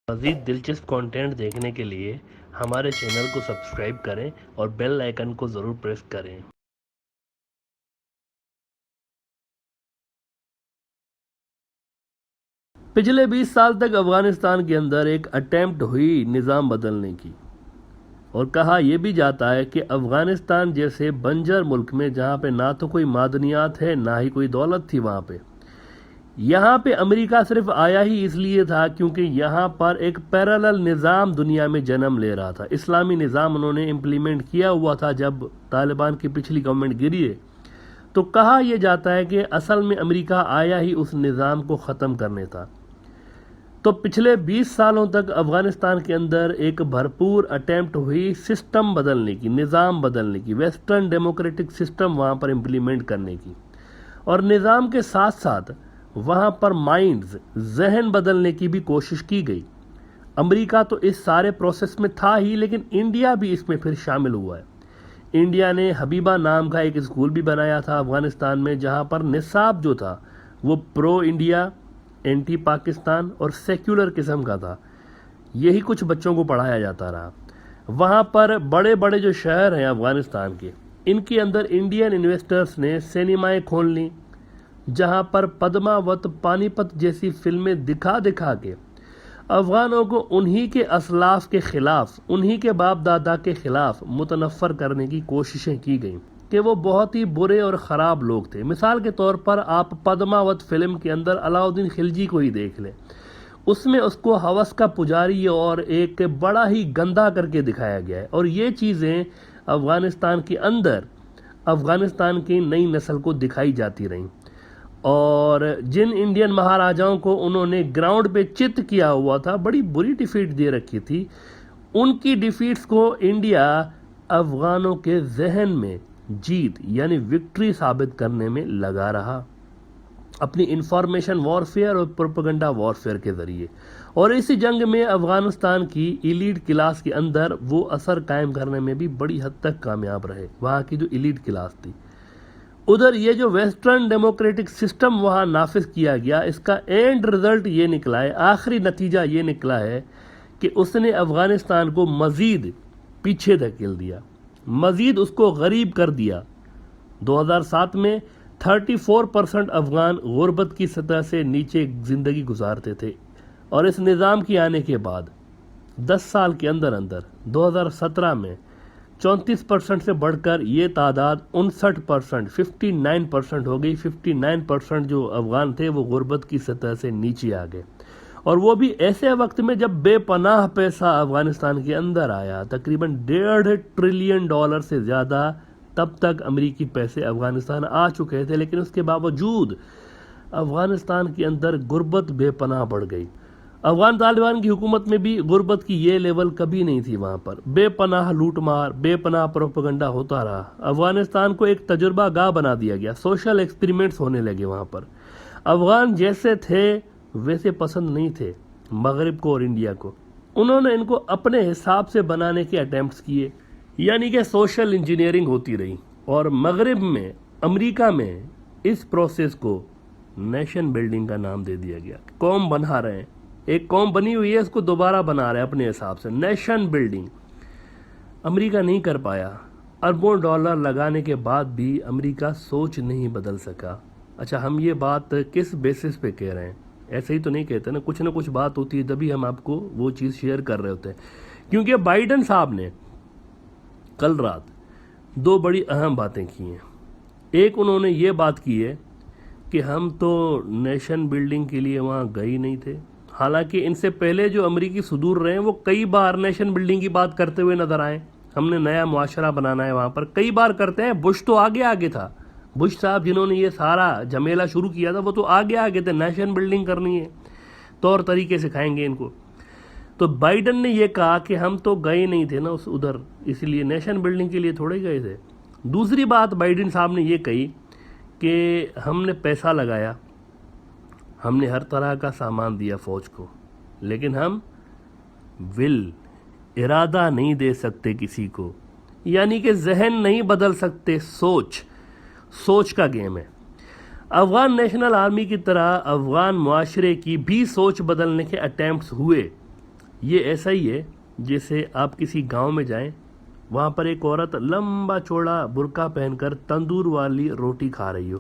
مزید دلچسپ کنٹینٹ دیکھنے کے لیے ہمارے چینل کو سبسکرائب کریں اور بیل آئیکن کو ضرور پریس کریں۔ پچھلے 20 سال تک افغانستان کے اندر ایک اٹیمپٹ ہوئی نظام بدلنے کی، اور کہا یہ بھی جاتا ہے کہ افغانستان جیسے بنجر ملک میں جہاں پہ نہ تو کوئی معدنیات ہے نہ ہی کوئی دولت تھی، یہاں پہ امریکہ صرف آیا ہی اس لیے تھا کیونکہ یہاں پر ایک پیرالل نظام دنیا میں جنم لے رہا تھا۔ اسلامی نظام انہوں نے امپلیمنٹ کیا ہوا تھا جب طالبان کی پچھلی گورنمنٹ گری ہے، تو کہا یہ جاتا ہے کہ اصل میں امریکہ آیا ہی اس نظام کو ختم کرنے تھا۔ تو پچھلے 20 سالوں تک افغانستان کے اندر ایک بھرپور اٹیمپٹ ہوئی سسٹم بدلنے کی، نظام بدلنے کی، ویسٹرن ڈیموکریٹک سسٹم وہاں پر امپلیمنٹ کرنے کی، اور نظام کے ساتھ ساتھ وہاں پر مائنڈز، ذہن بدلنے کی بھی کوشش کی گئی۔ امریکہ تو اس سارے پروسیس میں تھا ہی، لیکن انڈیا بھی اس میں پھر شامل ہوا ہے۔ انڈیا نے حبیبہ نام کا ایک اسکول بھی بنایا تھا افغانستان میں، جہاں پر نصاب جو تھا وہ پرو انڈیا، اینٹی پاکستان اور سیکولر قسم کا تھا۔ یہی کچھ بچوں کو پڑھایا جاتا رہا۔ وہاں پر بڑے بڑے جو شہر ہیں افغانستان کے، ان کے اندر انڈین انویسٹرز نے سینمائیں کھول لیں، جہاں پر پدماوت، پانی پت جیسی فلمیں دکھا دکھا کے افغانوں کو انہی کے اسلاف کے خلاف، انہی کے باپ دادا کے خلاف متنفر کرنے کی کوششیں کی گئیں کہ وہ بہت ہی برے اور خراب لوگ تھے۔ مثال کے طور پر آپ پدماوت فلم کے اندر علاؤدین خلجی کو ہی دیکھ لیں، اس میں اس کو ہوس کا پجاری اور ایک بڑا ہی گندا کر کے دکھایا گیا ہے، اور یہ چیزیں افغانستان کے اندر افغانستان کی نئی نسل کو دکھائی جاتی رہیں، اور جن انڈین مہاراجاؤں کو انہوں نے گراؤنڈ پہ چت کیا ہوا تھا، بڑی بری ڈیفیٹ دے رکھی تھی، ان کی ڈیفیٹس کو انڈیا افغانوں کے ذہن میں جیت یعنی وکٹری ثابت کرنے میں لگا رہا، اپنی انفارمیشن وارفیئر اور پروپیگنڈا وارفیئر کے ذریعے، اور اسی جنگ میں افغانستان کی ایلیٹ کلاس کے اندر وہ اثر قائم کرنے میں بھی بڑی حد تک کامیاب رہے، وہاں کی جو ایلیٹ کلاس تھی۔ ادھر یہ جو ویسٹرن ڈیموکریٹک سسٹم وہاں نافذ کیا گیا، اس کا اینڈ رزلٹ یہ نکلا ہے، آخری نتیجہ یہ نکلا ہے کہ اس نے افغانستان کو مزید پیچھے دھکیل دیا، مزید اس کو غریب کر دیا۔ 2007 میں 34% افغان غربت کی سطح سے نیچے زندگی گزارتے تھے، اور اس نظام کی آنے کے بعد 10 سال کے اندر 2017 میں 34% سے بڑھ کر یہ تعداد 59%، 59% ہو گئی۔ 59% جو افغان تھے وہ غربت کی سطح سے نیچے آ گئے، اور وہ بھی ایسے وقت میں جب بے پناہ پیسہ افغانستان کے اندر آیا، تقریباً $1.5 ٹریلین سے زیادہ تب تک امریکی پیسے افغانستان آ چکے تھے، لیکن اس کے باوجود افغانستان کے اندر غربت بے پناہ بڑھ گئی۔ افغان طالبان کی حکومت میں بھی غربت کی یہ لیول کبھی نہیں تھی، وہاں پر بے پناہ لوٹ مار، بے پناہ پروپیگنڈا ہوتا رہا۔ افغانستان کو ایک تجربہ گاہ بنا دیا گیا، سوشل ایکسپیریمنٹس ہونے لگے وہاں پر۔ افغان جیسے تھے ویسے پسند نہیں تھے مغرب کو اور انڈیا کو، انہوں نے ان کو اپنے حساب سے بنانے کے اٹیمپٹس کیے، یعنی کہ سوشل انجینئرنگ ہوتی رہی، اور مغرب میں، امریکہ میں اس پروسیس کو نیشن بلڈنگ کا نام دے دیا گیا۔ قوم بنا رہے ہیں، ایک قوم بنی ہوئی ہے، اس کو دوبارہ بنا رہے ہیں اپنے حساب سے، نیشن بلڈنگ۔ امریکہ نہیں کر پایا، اربوں ڈالر لگانے کے بعد بھی امریکہ سوچ نہیں بدل سکا۔ اچھا، ہم یہ بات کس بیسس پہ کہہ رہے ہیں؟ ایسے ہی تو نہیں کہتے نا، کچھ نہ کچھ بات ہوتی ہے تبھی ہم آپ کو وہ چیز شیئر کر رہے ہوتے ہیں۔ کیونکہ بائیڈن صاحب نے کل رات 2 بڑی اہم باتیں کی ہیں۔ ایک، انہوں نے یہ بات کی ہے کہ ہم تو نیشن بلڈنگ کے لیے وہاں گئے نہیں تھے، حالانکہ ان سے پہلے جو امریکی صدور رہے ہیں وہ کئی بار نیشن بلڈنگ کی بات کرتے ہوئے نظر آئے، ہم نے نیا معاشرہ بنانا ہے وہاں پر، کئی بار کرتے ہیں۔ بش تو آگے تھا، بش صاحب جنہوں نے یہ سارا جھمیلہ شروع کیا تھا وہ تو آگے تھے، نیشن بلڈنگ کرنی ہے، طور طریقے سکھائیں گے ان کو۔ تو بائیڈن نے یہ کہا کہ ہم تو گئے نہیں تھے نا ادھر، اس لیے نیشن بلڈنگ کے لیے تھوڑے گئے تھے۔ دوسری بات بائیڈن صاحب نے یہ کہی کہ ہم نے پیسہ لگایا، ہم نے ہر طرح کا سامان دیا فوج کو، لیکن ہم ارادہ نہیں دے سکتے کسی کو، یعنی کہ ذہن نہیں بدل سکتے، سوچ کا گیم ہے۔ افغان نیشنل آرمی کی طرح افغان معاشرے کی بھی سوچ بدلنے کے اٹیمپٹس ہوئے، یہ ایسا ہی ہے جیسے آپ کسی گاؤں میں جائیں، وہاں پر ایک عورت لمبا چوڑا برقع پہن کر تندور والی روٹی کھا رہی ہو،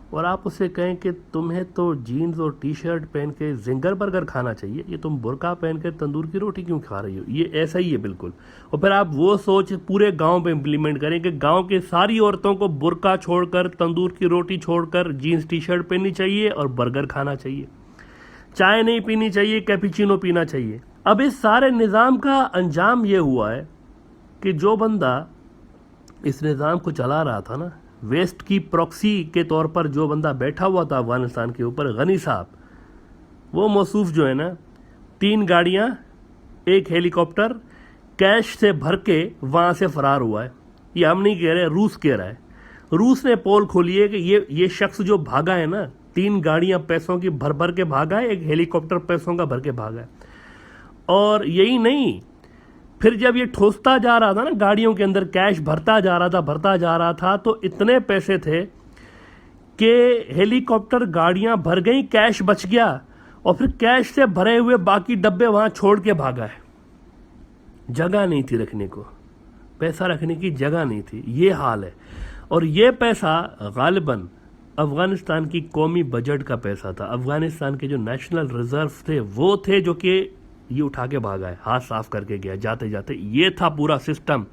اور آپ اسے کہیں کہ تمہیں تو جینز اور ٹی شرٹ پہن کے زنگر برگر کھانا چاہیے، یہ تم برقع پہن کے تندور کی روٹی کیوں کھا رہی ہو؟ یہ ایسا ہی ہے بالکل. اور پھر آپ وہ سوچ پورے گاؤں پہ امپلیمنٹ کریں کہ گاؤں کے ساری عورتوں کو برقع چھوڑ کر، تندور کی روٹی چھوڑ کر جینز ٹی شرٹ پہننی چاہیے اور برگر کھانا چاہیے، چائے نہیں پینی چاہیے، کیپیچینو پینا چاہیے. اب اس سارے نظام کا انجام یہ ہوا ہے کہ جو بندہ اس نظام کو چلا رہا تھا نا، ویسٹ کی پروکسی کے طور پر جو بندہ بیٹھا ہوا تھا افغانستان کے اوپر، غنی صاحب، وہ موصوف جو ہے نا، 3 گاڑیاں، 1 ہیلی کاپٹر کیش سے بھر کے وہاں سے فرار ہوا ہے. یہ ہم نہیں کہہ رہے، روس کہہ رہا ہے. روس نے پول کھولی ہے کہ یہ شخص جو بھاگا ہے نا، 3 گاڑیاں پیسوں کی بھر کے بھاگا ہے، 1 ہیلی کاپٹر پیسوں کا بھر کے بھاگا ہے. اور یہی نہیں، پھر جب یہ ٹھوستا جا رہا تھا نا، گاڑیوں کے اندر کیش بھرتا جا رہا تھا تو اتنے پیسے تھے کہ ہیلی کاپٹر گاڑیاں بھر گئیں، کیش بچ گیا، اور پھر کیش سے بھرے ہوئے باقی ڈبے وہاں چھوڑ کے بھاگا ہے. جگہ نہیں تھی رکھنے کو، پیسہ رکھنے کی جگہ نہیں تھی. یہ حال ہے. اور یہ پیسہ غالباً افغانستان کی قومی بجٹ کا پیسہ تھا. افغانستان کے جو نیشنل ریزرو تھے وہ تھے جو کہ یہ اٹھا کے بھاگا ہے، ہاتھ صاف کر کے گیا جاتے جاتے. یہ تھا پورا سسٹم،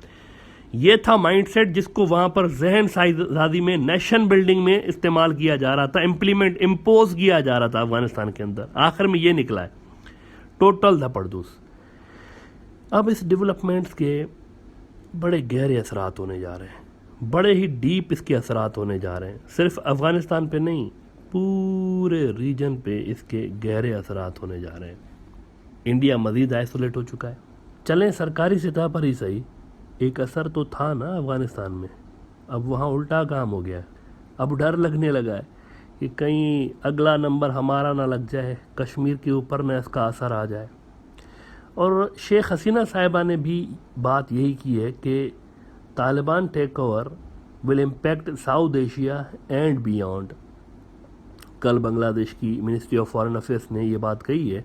یہ تھا مائنڈ سیٹ جس کو وہاں پر ذہن سازی میں، نیشن بلڈنگ میں استعمال کیا جا رہا تھا، امپوز کیا جا رہا تھا افغانستان کے اندر. آخر میں یہ نکلا ہے ٹوٹل دھپڑدوس. اب اس ڈیولپمنٹس کے بڑے گہرے اثرات ہونے جا رہے ہیں، بڑے ہی ڈیپ اس کے اثرات ہونے جا رہے ہیں. صرف افغانستان پہ نہیں، پورے ریجن پہ اس کے گہرے اثرات ہونے جا رہے ہیں. انڈیا مزید آئسولیٹ ہو چکا ہے. چلیں سرکاری سطح پر ہی صحیح، ایک اثر تو تھا نا افغانستان میں. اب وہاں الٹا کام ہو گیا ہے. اب ڈر لگنے لگا ہے کہ کہیں اگلا نمبر ہمارا نہ لگ جائے، کشمیر کے اوپر نہ اس کا اثر آ جائے. اور شیخ حسینہ صاحبہ نے بھی بات یہی کی ہے کہ Taliban take over will impact south Asia and beyond. کل بنگلہ دیش کی منسٹری آف فارن افیئرس نے یہ بات کہی ہے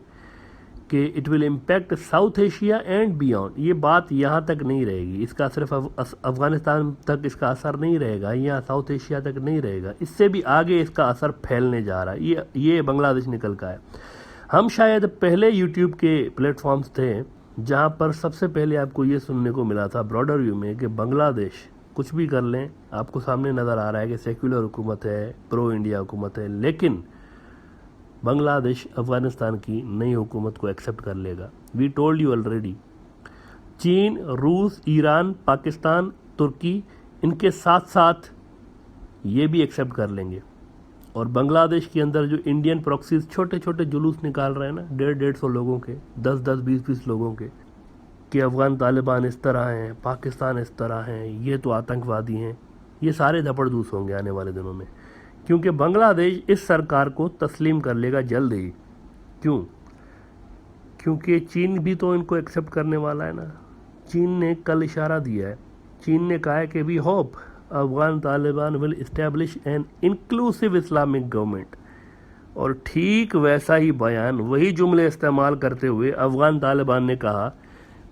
کہ it will impact south Asia and beyond. یہ بات یہاں تک نہیں رہے گی، اس کا صرف افغانستان تک اس کا اثر نہیں رہے گا، یا ساؤتھ ایشیا تک نہیں رہے گا، اس سے بھی آگے اس کا اثر پھیلنے جا رہا ہے. یہ بنگلہ دیش نکل کا ہے. ہم شاید پہلے یوٹیوب کے پلیٹ فارمز تھے جہاں پر سب سے پہلے آپ کو یہ سننے کو ملا تھا براڈر ویو میں کہ بنگلہ دیش کچھ بھی کر لیں، آپ کو سامنے نظر آ رہا ہے کہ سیکولر حکومت ہے، پرو انڈیا حکومت ہے، لیکن بنگلہ دیش افغانستان کی نئی حکومت کو ایکسیپٹ کر لے گا. We told you already. چین، روس، ایران، پاکستان، ترکی، ان کے ساتھ ساتھ یہ بھی ایکسیپٹ کر لیں گے. اور بنگلہ دیش کے اندر جو انڈین پروکسیز چھوٹے چھوٹے جلوس نکال رہے ہیں نا، 150 لوگوں کے، 10 20 لوگوں کے، کہ افغان طالبان اس طرح ہیں، پاکستان اس طرح ہیں، یہ تو آتنکوادی ہیں، یہ سارے دھپڑدوس ہوں گے آنے والے دنوں میں. کیونکہ بنگلہ دیش اس سرکار کو تسلیم کر لے گا جلد ہی. کیوں؟ کیونکہ چین بھی تو ان کو ایکسیپٹ کرنے والا ہے نا. چین نے کل اشارہ دیا ہے، چین نے کہا ہے کہ we hope Afghan Taliban will establish an inclusive Islamic government. اور ٹھیک ویسا ہی بیان، وہی جملے استعمال کرتے ہوئے افغان طالبان نے کہا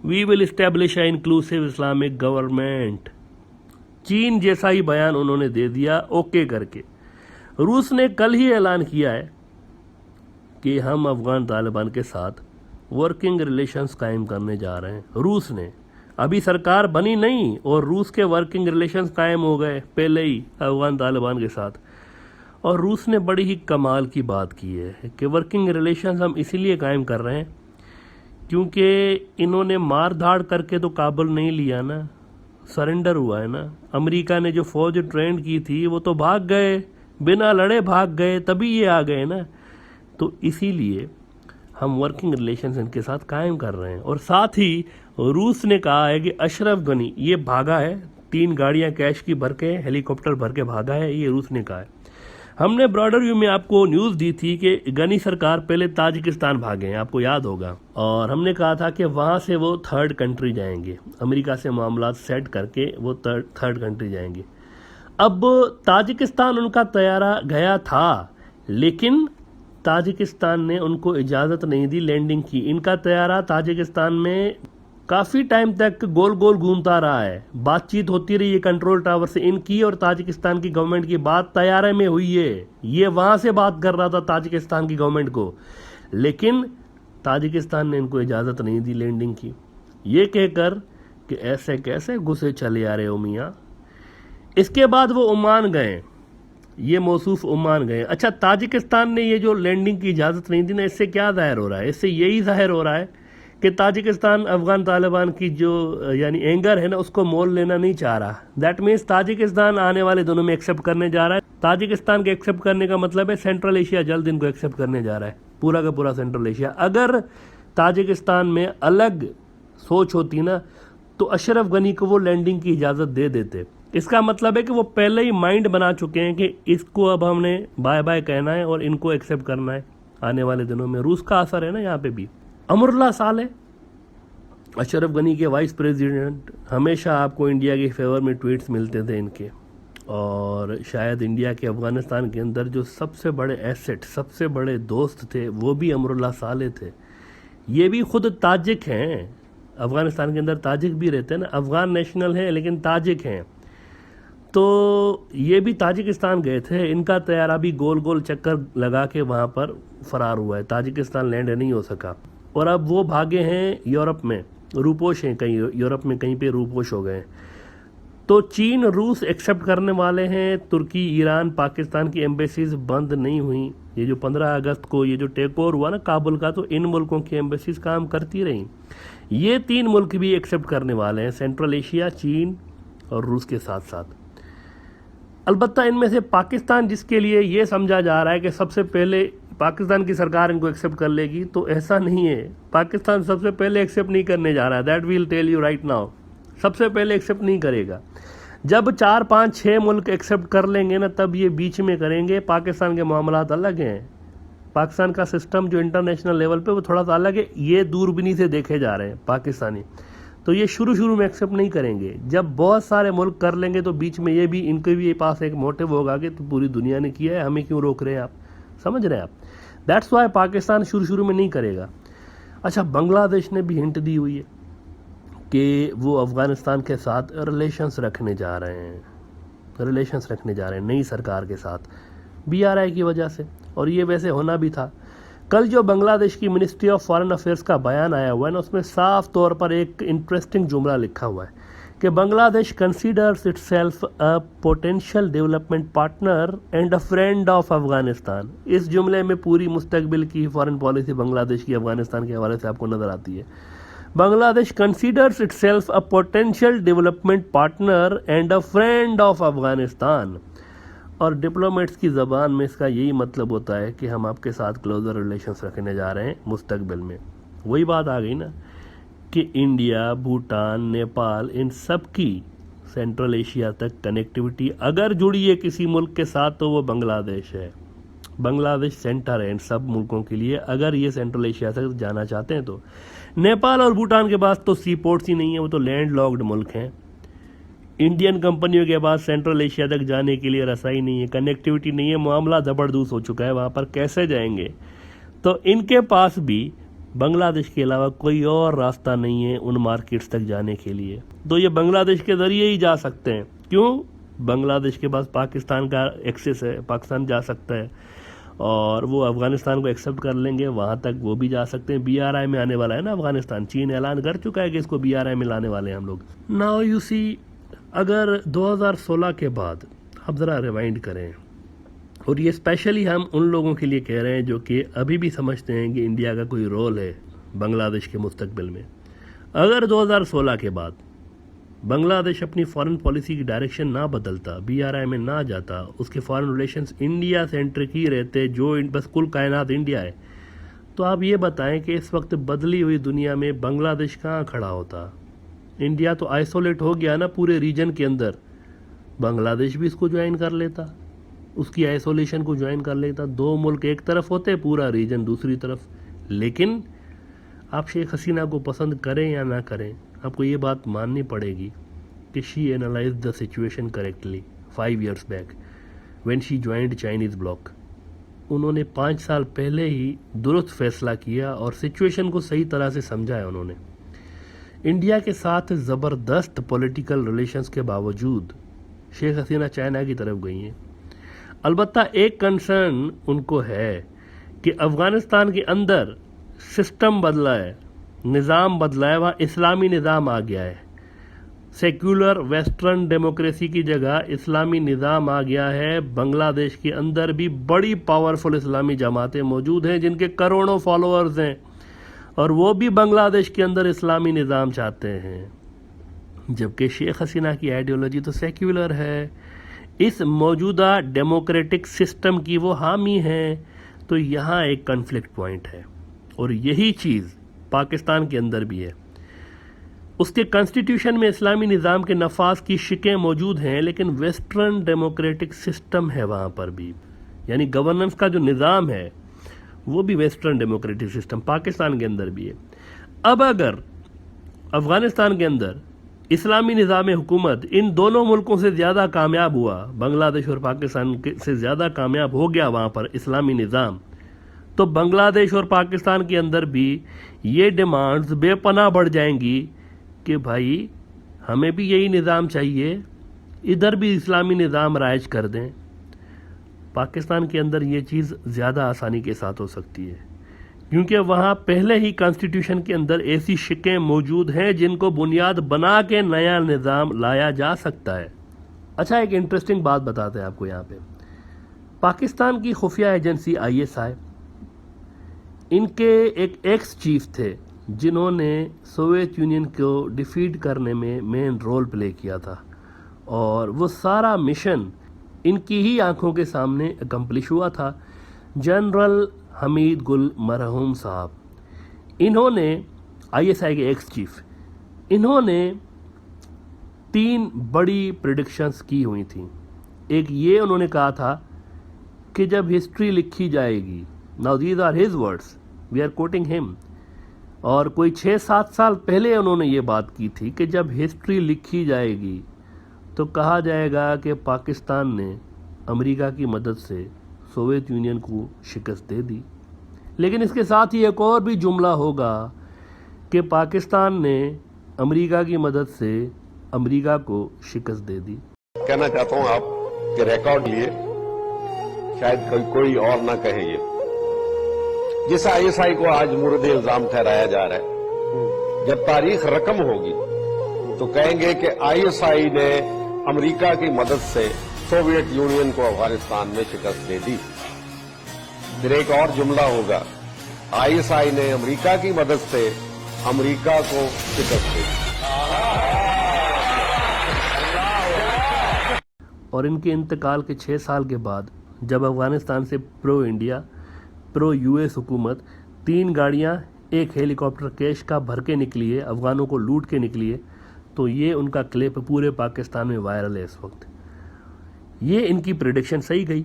we will establish an inclusive Islamic government. چین جیسا ہی بیان انہوں نے دے دیا اوکے کر کے. روس نے کل ہی اعلان کیا ہے کہ ہم افغان طالبان کے ساتھ ورکنگ ریلیشنز قائم کرنے جا رہے ہیں. روس نے، ابھی سرکار بنی نہیں اور روس کے ورکنگ ریلیشنز قائم ہو گئے پہلے ہی افغان طالبان کے ساتھ. اور روس نے بڑی ہی کمال کی بات کی ہے کہ ورکنگ ریلیشنز ہم اسی لیے قائم کر رہے ہیں کیونکہ انہوں نے مار دھاڑ کر کے تو کابل نہیں لیا نا، سرنڈر ہوا ہے نا. امریکہ نے جو فوج ٹرینڈ کی تھی وہ تو بھاگ گئے، بنا لڑے بھاگ گئے، تبھی یہ آ گئے نا. تو اسی لیے ہم ورکنگ ریلیشنز ان کے ساتھ قائم کر رہے ہیں. اور ساتھ ہی روس نے کہا ہے کہ اشرف غنی یہ بھاگا ہے، 3 گاڑیاں کیش کی بھر کے، ہیلی کاپٹر بھر کے بھاگا ہے، یہ روس نے کہا ہے. ہم نے براڈر ویو میں آپ کو نیوز دی تھی کہ غنی سرکار پہلے تاجکستان بھاگے ہیں، آپ کو یاد ہوگا، اور ہم نے کہا تھا کہ وہاں سے وہ 3rd کنٹری جائیں گے، امریکہ سے معاملات سیٹ کر کے وہ 3rd کنٹری جائیں گے. اب تاجکستان ان کا طیارہ گیا تھا، لیکن تاجکستان نے ان کو اجازت نہیں دی لینڈنگ کی. ان کا طیارہ تاجکستان میں کافی ٹائم تک گول گول گھومتا رہا ہے. بات چیت ہوتی رہی ہے کنٹرول ٹاور سے ان کی اور تاجکستان کی گورنمنٹ کی. بات طیارے میں ہوئی ہے, یہ وہاں سے بات کر رہا تھا تاجکستان کی گورنمنٹ کو, لیکن تاجکستان نے ان کو اجازت نہیں دی لینڈنگ کی, یہ کہہ کر کہ ایسے کیسے گھسے چلے آ رہے ہو میاں. اس کے بعد وہ عمان گئے, یہ موصوف عمان گئے. اچھا, تاجکستان نے یہ جو لینڈنگ کی اجازت نہیں دی نا, اس سے کیا ظاہر ہو رہا ہے؟ اس سے یہی ظاہر ہو رہا ہے کہ تاجکستان افغان طالبان کی جو یعنی اینگر ہے نا, اس کو مول لینا نہیں چاہ رہا. دیٹ مینس تاجکستان آنے والے دنوں میں ایکسیپٹ کرنے جا رہا ہے. تاجکستان کے ایکسیپٹ کرنے کا مطلب ہے سینٹرل ایشیا جلد ان کو ایکسیپٹ کرنے جا رہا ہے, پورا کا پورا سینٹرل ایشیا. اگر تاجکستان میں الگ سوچ ہوتی نا تو اشرف غنی کو وہ لینڈنگ کی اجازت دے دیتے. اس کا مطلب ہے کہ وہ پہلے ہی مائنڈ بنا چکے ہیں کہ اس کو اب ہم نے بائے بائے کہنا ہے اور ان کو ایکسیپٹ کرنا ہے آنے والے دنوں میں. روس کا اثر ہے نا یہاں پہ بھی. امراللہ صالح, اشرف غنی کے وائس پریزیڈنٹ, ہمیشہ آپ کو انڈیا کے فیور میں ٹویٹس ملتے تھے ان کے, اور شاید انڈیا کے افغانستان کے اندر جو سب سے بڑے ایسٹ, سب سے بڑے دوست تھے وہ بھی امراللہ صالح تھے. یہ بھی خود تاجک ہیں, افغانستان کے اندر تاجک بھی رہتے ہیں نا, افغان نیشنل ہیں لیکن تاجک ہیں. تو یہ بھی تاجکستان گئے تھے, ان کا طیارہ بھی گول گول چکر لگا کے وہاں پر فرار ہوا ہے, تاجکستان لینڈ نہیں ہو سکا. اور اب وہ بھاگے ہیں یورپ میں, روپوش ہیں کہیں, یورپ میں کہیں پہ روپوش ہو گئے ہیں. تو چین روس ایکسیپٹ کرنے والے ہیں, ترکی, ایران, پاکستان کی ایمبیسیز بند نہیں ہوئیں. یہ جو 15 اگست کو یہ جو ٹیک اوور ہوا نا کابل کا, تو ان ملکوں کی ایمبیسیز کام کرتی رہیں. یہ 3 ملک بھی ایکسیپٹ کرنے والے ہیں, سینٹرل ایشیا, چین اور روس کے ساتھ ساتھ. البتہ ان میں سے پاکستان, جس کے لیے یہ سمجھا جا رہا ہے کہ سب سے پہلے پاکستان کی سرکار ان کو ایکسیپٹ کر لے گی, تو ایسا نہیں ہے. پاکستان سب سے پہلے ایکسیپٹ نہیں کرنے جا رہا ہے, that will tell you right now. سب سے پہلے ایکسیپٹ نہیں کرے گا. جب 4 5 6 ملک ایکسیپٹ کر لیں گے نا, تب یہ بیچ میں کریں گے. پاکستان کے معاملات الگ ہیں, پاکستان کا سسٹم جو انٹرنیشنل لیول پہ وہ تھوڑا سا الگ ہے. یہ دوربینی سے دیکھے جا رہے ہیں پاکستانی, تو یہ شروع میں ایکسیپٹ نہیں کریں گے. جب بہت سارے ملک کر لیں گے تو بیچ میں یہ بھی, ان کے بھی پاس ایک موٹیو ہوگا کہ تو پوری دنیا نے کیا ہے, ہمیں کیوں روک رہے ہیں آپ, سمجھ رہے ہیں آپ. دیٹس وائی پاکستان شروع میں نہیں کرے گا. اچھا, بنگلہ دیش نے بھی ہنٹ دی ہوئی ہے کہ وہ افغانستان کے ساتھ ریلیشنز رکھنے جا رہے ہیں نئی سرکار کے ساتھ, BRI کی وجہ سے. اور یہ ویسے ہونا بھی تھا. کل جو بنگلہ دیش کی منسٹری آف فارن افیئرس کا بیان آیا ہوا ہے نا, اس میں صاف طور پر ایک انٹرسٹنگ جملہ لکھا ہوا ہے کہ Bangladesh considers itself a potential development partner and a friend of Afghanistan. اس جملے میں پوری مستقبل کی فارن پالیسی بنگلہ دیش کی افغانستان کے حوالے سے آپ کو نظر آتی ہے. بنگلہ دیش considers itself a potential development partner and a friend of Afghanistan. اور ڈپلومیٹس کی زبان میں اس کا یہی مطلب ہوتا ہے کہ ہم آپ کے ساتھ کلوزر ریلیشنز رکھنے جا رہے ہیں مستقبل میں. وہی بات آ گئی نا کہ انڈیا, بھوٹان, نیپال, ان سب کی سینٹرل ایشیا تک کنیکٹیوٹی اگر جڑی ہے کسی ملک کے ساتھ تو وہ بنگلہ دیش ہے. بنگلہ دیش سینٹر ہے ان سب ملکوں کے لیے, اگر یہ سینٹرل ایشیا تک جانا چاہتے ہیں تو. نیپال اور بھوٹان کے پاس تو سی پورٹس ہی نہیں ہیں, وہ تو لینڈ لاکڈ ملک ہیں. انڈین کمپنیوں کے پاس سینٹرل ایشیا تک جانے کے لیے رسائی نہیں ہے, کنیکٹیوٹی نہیں ہے, معاملہ زبردست ہو چکا ہے, وہاں پر کیسے جائیں گے. تو ان کے پاس بھی بنگلہ دیش کے علاوہ کوئی اور راستہ نہیں ہے ان مارکیٹس تک جانے کے لیے. تو یہ بنگلہ دیش کے ذریعے ہی جا سکتے ہیں. کیوں؟ بنگلہ دیش کے پاس پاکستان کا ایکسیس ہے, پاکستان جا سکتا ہے, اور وہ افغانستان کو ایکسیپٹ کر لیں گے, وہاں تک وہ بھی جا سکتے ہیں. BRI میں آنے والا ہے نا افغانستان, چین اعلان کر چکا ہے کہ اس کو BRI میں لانے والے ہیں ہم لوگ. ناؤ یو سی, اگر 2016 کے بعد اب ذرا ریوائنڈ کریں, اور یہ اسپیشلی ہم ان لوگوں کے لیے کہہ رہے ہیں جو کہ ابھی بھی سمجھتے ہیں کہ انڈیا کا کوئی رول ہے بنگلہ دیش کے مستقبل میں. اگر 2016 کے بعد بنگلہ دیش اپنی فارن پالیسی کی ڈائریکشن نہ بدلتا, BRI میں نہ جاتا, اس کے فارن ریلیشنز انڈیا سینٹرک ہی رہتے, جو بس کل کائنات انڈیا ہے, تو آپ یہ بتائیں کہ اس وقت بدلی ہوئی دنیا میں بنگلہ دیش کہاں کھڑا ہوتا. انڈیا تو آئسولیٹ ہو گیا نا پورے ریجن کے اندر, بنگلہ دیش بھی اس کو جوائن کر لیتا, اس کی آئسولیشن کو جوائن کر لیتا, 2 ملک ایک طرف ہوتے, پورا ریجن دوسری طرف. لیکن آپ شیخ حسینہ کو پسند کریں یا نہ کریں, آپ کو یہ بات ماننی پڑے گی کہ she analyse the situation correctly 5 years back when she joined Chinese bloc. انہوں نے 5 سال پہلے ہی درست فیصلہ کیا اور سچویشن کو صحیح طرح سے سمجھا ہے انہوں نے۔ انڈیا کے ساتھ زبردست پولیٹیکل ریلیشنز کے باوجود شیخ حسینہ چائنا کی طرف گئی ہیں۔ البتہ ایک کنسرن ان کو ہے کہ افغانستان کے اندر سسٹم بدلا ہے، نظام بدلا ہے، وہاں اسلامی نظام آ گیا ہے، سیکولر ویسٹرن ڈیموکریسی کی جگہ اسلامی نظام آ گیا ہے۔ بنگلہ دیش کے اندر بھی بڑی پاورفل اسلامی جماعتیں موجود ہیں جن کے کروڑوں فالوورز ہیں، اور وہ بھی بنگلہ دیش کے اندر اسلامی نظام چاہتے ہیں، جبکہ شیخ حسینہ کی آئیڈیالوجی تو سیکولر ہے، اس موجودہ ڈیموکریٹک سسٹم کی وہ حامی ہیں۔ تو یہاں ایک کنفلکٹ پوائنٹ ہے، اور یہی چیز پاکستان کے اندر بھی ہے۔ اس کے کنسٹیٹیوشن میں اسلامی نظام کے نفاذ کی شکیں موجود ہیں، لیکن ویسٹرن ڈیموکریٹک سسٹم ہے وہاں پر بھی، یعنی گورننس کا جو نظام ہے وہ بھی ویسٹرن ڈیموکریٹک سسٹم پاکستان کے اندر بھی ہے۔ اب اگر افغانستان کے اندر اسلامی نظام حکومت ان دونوں ملکوں سے زیادہ کامیاب ہوا، بنگلہ دیش اور پاکستان سے زیادہ کامیاب ہو گیا وہاں پر اسلامی نظام، تو بنگلہ دیش اور پاکستان کے اندر بھی یہ ڈیمانڈز بے پناہ بڑھ جائیں گی کہ بھائی ہمیں بھی یہی نظام چاہیے، ادھر بھی اسلامی نظام رائج کر دیں۔ پاکستان کے اندر یہ چیز زیادہ آسانی کے ساتھ ہو سکتی ہے، کیونکہ وہاں پہلے ہی کانسٹیٹیوشن کے اندر ایسی شکیں موجود ہیں جن کو بنیاد بنا کے نیا نظام لایا جا سکتا ہے۔ اچھا، ایک انٹرسٹنگ بات بتاتے ہیں آپ کو یہاں پہ۔ پاکستان کی خفیہ ایجنسی ISI، ان کے ایک ایکس چیف تھے جنہوں نے سوویت یونین کو ڈیفیٹ کرنے میں مین رول پلے کیا تھا، اور وہ سارا مشن ان کی ہی آنکھوں کے سامنے اکمپلش ہوا تھا۔ جنرل حمید گل مرحوم صاحب، انہوں نے ISI کے ایکس چیف، انہوں نے 3 بڑی پریڈکشنز کی ہوئی تھیں۔ ایک یہ انہوں نے کہا تھا کہ جب ہسٹری لکھی جائے گی، now these are his words, we are quoting him، اور کوئی 6-7 سال پہلے انہوں نے یہ بات کی تھی کہ جب ہسٹری لکھی جائے گی تو کہا جائے گا کہ پاکستان نے امریکہ کی مدد سے سوویت یونین کو شکست دے دی، لیکن اس کے ساتھ ہی ایک اور بھی جملہ ہوگا کہ پاکستان نے امریکہ کی مدد سے امریکہ کو شکست دے دی۔ کہنا چاہتا ہوں آپ کہ ریکارڈ لیے، شاید کوئی اور نہ کہے، یہ جس ISI کو آج مورد الزام ٹھہرایا جا رہا ہے، جب تاریخ رقم ہوگی تو کہیں گے کہ ISI نے امریکہ کی مدد سے سوویت یونین کو افغانستان میں شکست دے دی۔ پھر ایک اور جملہ ہوگا، ISI نے امریکہ کی مدد سے امریکہ کو شکست دے دی۔ اور ان کے انتقال کے 6 سال کے بعد جب افغانستان سے پرو انڈیا پرو US حکومت 3 گاڑیاں ایک ہیلی کاپٹر کیش کا بھر کے نکلی ہے، افغانوں کو لوٹ کے نکلی ہے، تو یہ ان کا کلپ پورے پاکستان میں وائرل ہے اس وقت۔ یہ ان کی پریڈکشن صحیح گئی۔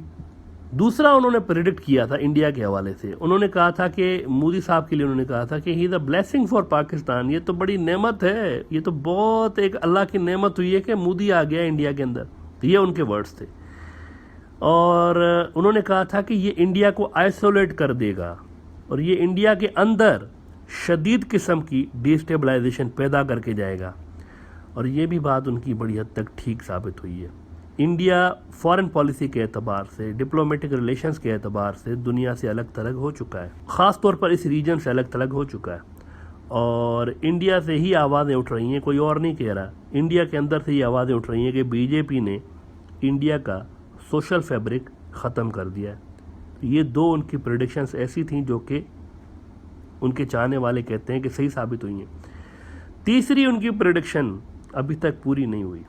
دوسرا انہوں نے پریڈکٹ کیا تھا انڈیا کے حوالے سے، انہوں نے کہا تھا کہ مودی صاحب کے لیے انہوں نے کہا تھا کہ ہی از اے بلیسنگ فار پاکستان، یہ تو بڑی نعمت ہے، یہ تو بہت ایک اللہ کی نعمت ہوئی ہے کہ مودی آ گیا انڈیا کے اندر، یہ ان کے ورڈز تھے۔ اور انہوں نے کہا تھا کہ یہ انڈیا کو آئسولیٹ کر دے گا، اور یہ انڈیا کے اندر شدید قسم کی ڈی اسٹیبلائزیشن پیدا کر کے جائے گا، اور یہ بھی بات ان کی بڑی حد تک ٹھیک ثابت ہوئی ہے۔ انڈیا فارن پالیسی کے اعتبار سے، ڈپلومیٹک ریلیشنز کے اعتبار سے دنیا سے الگ تھلگ ہو چکا ہے، خاص طور پر اس ریجن سے الگ تھلگ ہو چکا ہے، اور انڈیا سے ہی آوازیں اٹھ رہی ہیں، کوئی اور نہیں کہہ رہا، انڈیا کے اندر سے ہی آوازیں اٹھ رہی ہیں کہ BJP نے انڈیا کا سوشل فیبرک ختم کر دیا ہے۔ یہ 2 ان کی پریڈکشنز ایسی تھیں جو کہ ان کے چاہنے والے کہتے ہیں کہ صحیح ثابت ہوئی ہیں۔ تیسری ان کی پریڈکشن ابھی تک پوری نہیں ہوئی۔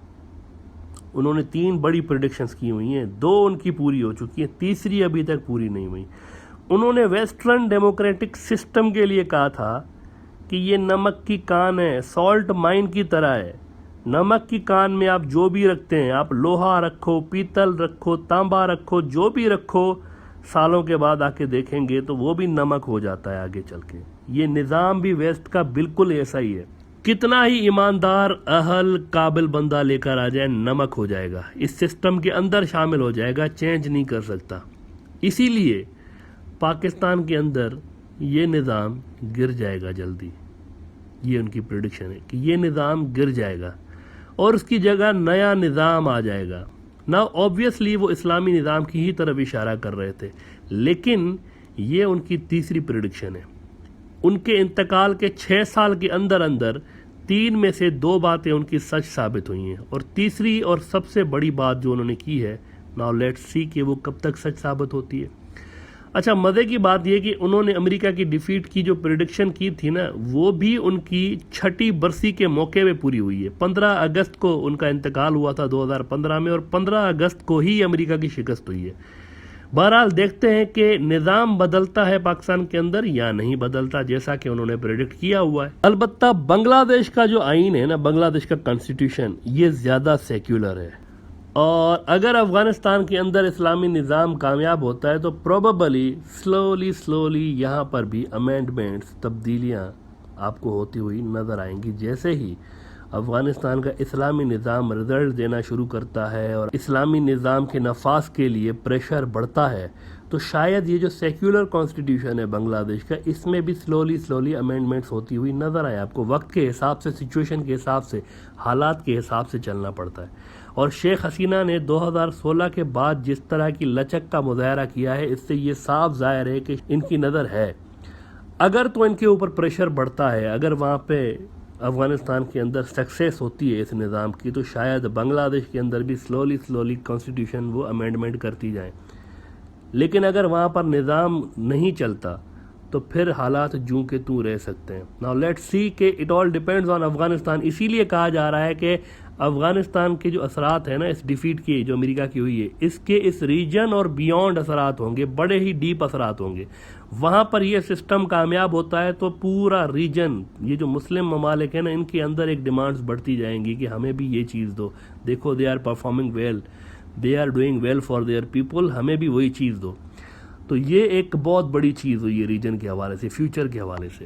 انہوں نے 3 بڑی پریڈکشنز کی ہوئی ہیں، 2 ان کی پوری ہو چکی ہیں، تیسری ابھی تک پوری نہیں ہوئی۔ انہوں نے ویسٹرن ڈیموکریٹک سسٹم کے لیے کہا تھا کہ یہ نمک کی کان ہے، سالٹ مائن کی طرح ہے، نمک کی کان میں آپ جو بھی رکھتے ہیں، آپ لوہا رکھو، پیتل رکھو، تانبا رکھو، جو بھی رکھو، سالوں کے بعد آ کے دیکھیں گے تو وہ بھی نمک ہو جاتا ہے آگے چل کے۔ یہ نظام بھی ویسٹ کا بالکل ایسا ہی ہے، کتنا ہی ایماندار اہل قابل بندہ لے کر آ جائے نمک ہو جائے گا، اس سسٹم کے اندر شامل ہو جائے گا، چینج نہیں کر سکتا۔ اسی لیے پاکستان کے اندر یہ نظام گر جائے گا جلدی. یہ ان کی پریڈکشن ہے کہ یہ نظام گر جائے گا اور اس کی جگہ نیا نظام آ جائے گا. نا اوبویسلی وہ اسلامی نظام کی ہی طرف اشارہ کر رہے تھے، لیکن یہ ان کی تیسری پریڈکشن ہے. ان کے انتقال کے 6 سال کے اندر اندر 3 میں سے 2 باتیں ان کی سچ ثابت ہوئی ہیں، اور تیسری اور سب سے بڑی بات جو انہوں نے کی ہے، ناؤ لیٹس سی کہ وہ کب تک سچ ثابت ہوتی ہے. اچھا، مزے کی بات یہ کہ انہوں نے امریکہ کی ڈیفیٹ کی جو پریڈکشن کی تھی نا، وہ بھی ان کی 6ٹی برسی کے موقع پہ پوری ہوئی ہے. 15 اگست کو ان کا انتقال ہوا تھا 2015 میں، اور 15 اگست کو ہی امریکہ کی شکست ہوئی ہے. بہرحال دیکھتے ہیں کہ نظام بدلتا ہے پاکستان کے اندر یا نہیں بدلتا، جیسا کہ انہوں نے پریڈکٹ کیا ہوا ہے. البتہ بنگلہ دیش کا جو آئین ہے نا، بنگلہ دیش کا کانسٹیٹیوشن، یہ زیادہ سیکولر ہے، اور اگر افغانستان کے اندر اسلامی نظام کامیاب ہوتا ہے تو پروبیبلی سلولی یہاں پر بھی امینڈمنٹس، تبدیلیاں آپ کو ہوتی ہوئی نظر آئیں گی. جیسے ہی افغانستان کا اسلامی نظام رزلٹ دینا شروع کرتا ہے اور اسلامی نظام کے نفاذ کے لیے پریشر بڑھتا ہے، تو شاید یہ جو سیکولر کانسٹیٹیوشن ہے بنگلہ دیش کا، اس میں بھی سلولی امینڈمنٹس ہوتی ہوئی نظر آئے. آپ کو وقت کے حساب سے، سچویشن کے حساب سے، حالات کے حساب سے چلنا پڑتا ہے. اور شیخ حسینہ نے 2016 کے بعد جس طرح کی لچک کا مظاہرہ کیا ہے، اس سے یہ صاف ظاہر ہے کہ ان کی نظر ہے. اگر تو ان کے اوپر پریشر بڑھتا ہے، اگر وہاں پہ افغانستان کے اندر سکسیس ہوتی ہے اس نظام کی، تو شاید بنگلہ دیش کے اندر بھی سلولی کانسٹیٹیوشن وہ امینڈمنٹ کرتی جائیں. لیکن اگر وہاں پر نظام نہیں چلتا تو پھر حالات جوں کے توں رہ سکتے ہیں. ناؤ لیٹس سی کہ it all depends on Afghanistan. اسی لیے کہا جا رہا ہے کہ افغانستان کے جو اثرات ہیں نا اس ڈیفیٹ کی جو امریکہ کی ہوئی ہے، اس کے اس ریجن اور بیونڈ اثرات ہوں گے، بڑے ہی ڈیپ اثرات ہوں گے. وہاں پر یہ سسٹم کامیاب ہوتا ہے تو پورا ریجن، یہ جو مسلم ممالک ہیں نا، ان کے اندر ایک ڈیمانڈز بڑھتی جائیں گی کہ ہمیں بھی یہ چیز دو. دیکھو they are performing well, they are doing well for their people, ہمیں بھی وہی چیز دو. تو یہ ایک بہت بڑی چیز ہوئی ہے ریجن کے حوالے سے، فیوچر کے حوالے سے.